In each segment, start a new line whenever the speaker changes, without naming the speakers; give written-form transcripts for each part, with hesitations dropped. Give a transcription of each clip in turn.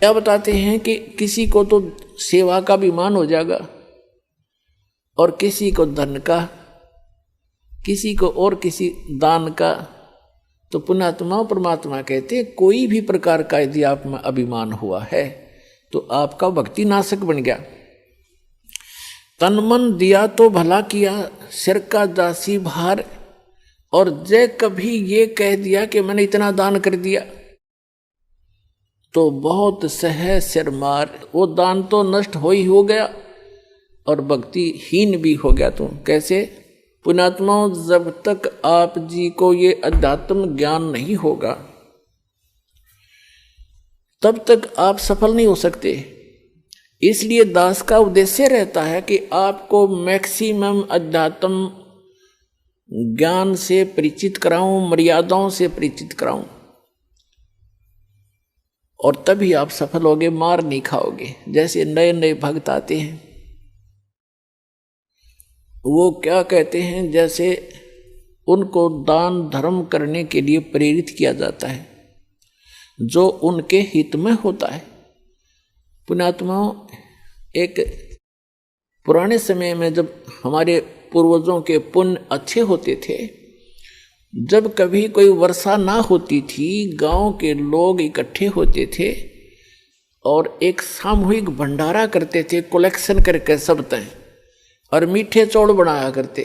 क्या बताते हैं कि किसी को तो सेवा का भी मान हो जाएगा और किसी को धन का, किसी को और किसी दान का। तो पुण्यात्मा परमात्मा कहते कोई भी प्रकार का यदि आप में अभिमान हुआ है तो आपका भक्ति नाशक बन गया। तन मन दिया तो भला किया, सिर का दासी भार। और जय कभी ये कह दिया कि मैंने इतना दान कर दिया तो बहुत सह सिर मार, वो दान तो नष्ट हो ही हो गया और भक्ति हीन भी हो गया। तुम कैसे? पुण्यात्मा, जब तक आप जी को ये अध्यात्म ज्ञान नहीं होगा तब तक आप सफल नहीं हो सकते। इसलिए दास का उद्देश्य रहता है कि आपको मैक्सिमम अध्यात्म ज्ञान से परिचित कराऊं, मर्यादाओं से परिचित कराऊं, और तभी आप सफल होगे, मार नहीं खाओगे। जैसे नए नए भक्त आते हैं, वो क्या कहते हैं, जैसे उनको दान धर्म करने के लिए प्रेरित किया जाता है जो उनके हित में होता है। पुण्यात्माओं, एक पुराने समय में जब हमारे पूर्वजों के पुण्य अच्छे होते थे, जब कभी कोई वर्षा ना होती थी, गांव के लोग इकट्ठे होते थे और एक सामूहिक भंडारा करते थे, कलेक्शन करके सब तय, और मीठे चौड़ बनाया करते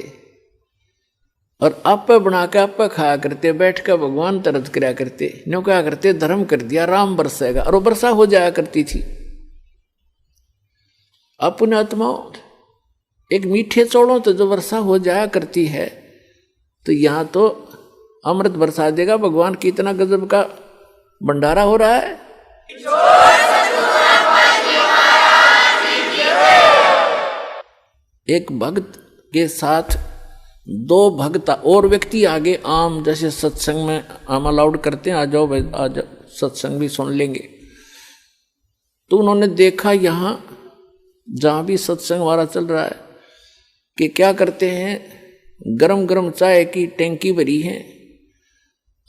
और आपे बना के आपे खाया करते, बैठ कर भगवान तरस कराया करते। न्यों क्या करते, धर्म कर दिया, राम बरसेगा, और वो वर्षा हो जाया करती थी। अब पुण्यात्माओं, एक मीठे चौड़ों तो जो वर्षा हो जाया करती है, तो यहाँ तो अमृत बरसा देगा भगवान की, इतना गजब का भंडारा हो रहा है। एक भक्त के साथ दो भक्त और व्यक्ति आगे, आम जैसे सत्संग में आम अलाउड करते हैं, आ जाओ भाई, आ जाओ, सत्संग भी सुन लेंगे। तो उन्होंने देखा यहाँ जहाँ भी सत्संग हमारा चल रहा है कि क्या करते हैं, गरम गरम चाय की टैंकी भरी है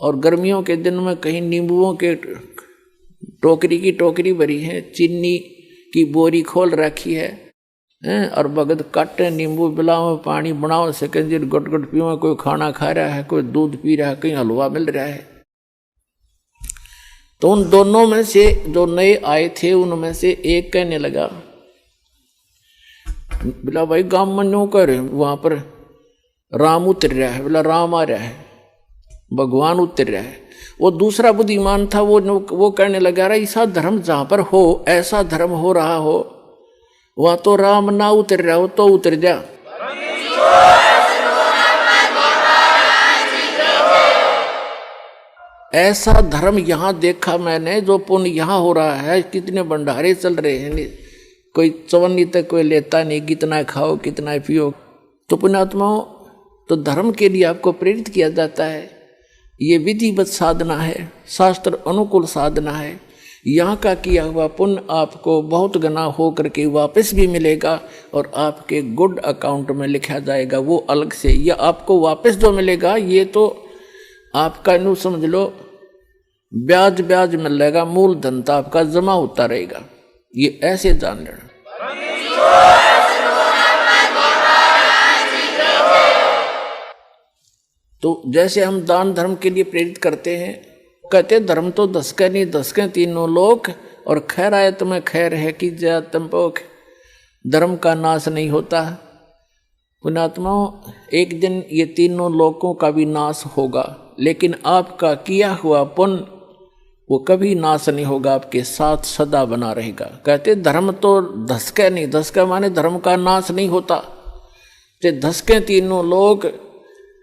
और गर्मियों के दिन में कहीं नींबुओं के टोकरी की टोकरी भरी है, चीनी की बोरी खोल रखी है, और भगत काटे नींबू बिलाओ, पानी बनाओ, सिकंजर गुट गुट पीओ, कोई खाना खा रहा है, कोई दूध पी रहा है, कहीं हलवा मिल रहा है। तो उन दोनों में से जो नए आए थे उनमें से एक कहने लगा, बोला भाई गांव में न्यों कर वहां पर राम उतर रहा है, बोला राम आ रहा है, भगवान उतर रहा है। वो दूसरा बुद्धिमान था, वो कहने लगा रहा, ऐसा धर्म जहां पर हो, ऐसा धर्म हो रहा हो, वह तो राम ना उतर रहा हो तो उतर जा। ऐसा धर्म यहां देखा मैंने, जो पुण्य यहां हो रहा है, कितने भंडारे चल रहे हैं, कोई चवन्नी तक कोई लेता नहीं, कितना खाओ कितना पियो। तो पुण्यात्माओं, तो धर्म के लिए आपको प्रेरित किया जाता है। ये विधिवत साधना है, शास्त्र अनुकूल साधना है। यहाँ का किया हुआ पुण्य आपको बहुत गुना हो करके वापस भी मिलेगा और आपके गुड अकाउंट में लिखा जाएगा, वो अलग से। या आपको वापस जो मिलेगा ये तो आपका यूँ समझ लो ब्याज ब्याज मिलेगा, मूल धन तो आपका जमा होता रहेगा, ये ऐसे जान लेना। तो जैसे हम दान धर्म के लिए प्रेरित करते हैं, कहते धर्म तो दसके नहीं, दसके तीनों लोक, और खैर आए तुम्हें खैर है कि तुम पोख, धर्म का नाश नहीं होता। पुण्यात्माओं, एक दिन ये तीनों लोकों का भी नाश होगा, लेकिन आपका किया हुआ पुण्य वो कभी नाश नहीं होगा, आपके साथ सदा बना रहेगा। कहते धर्म तो धसके नहीं, धसका माने धर्म का नाश नहीं होता, ते धसके तीनों लोग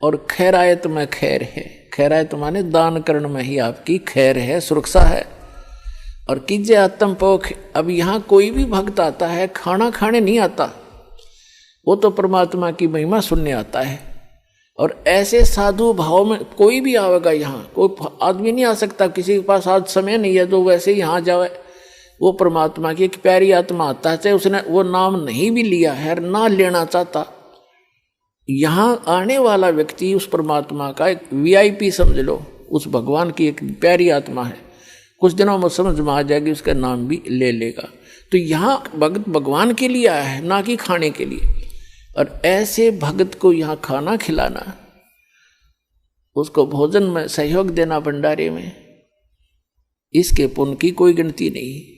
और खैरायत में खैर है। खैरायत माने दान करण में ही आपकी खैर है, सुरक्षा है। और कीजिए आत्म पोख। अब यहाँ कोई भी भक्त आता है, खाना खाने नहीं आता, वो तो परमात्मा की महिमा सुनने आता है। और ऐसे साधु भाव में कोई भी आवेगा, यहाँ कोई आदमी नहीं आ सकता, किसी के पास आज समय नहीं है तो वैसे ही यहाँ जावे, वो परमात्मा की एक प्यारी आत्मा आता है, चाहे उसने वो नाम नहीं भी लिया है, ना लेना चाहता, यहाँ आने वाला व्यक्ति उस परमात्मा का एक VIP समझ लो, उस भगवान की एक प्यारी आत्मा है, कुछ दिनों में समझ में आ जाएगी, उसका नाम भी ले लेगा। तो यहाँ भगत भगवान के लिए आया है, ना कि खाने के लिए। और ऐसे भगत को यहाँ खाना खिलाना, उसको भोजन में सहयोग देना भंडारे में, इसके पुण्य की कोई गिनती नहीं।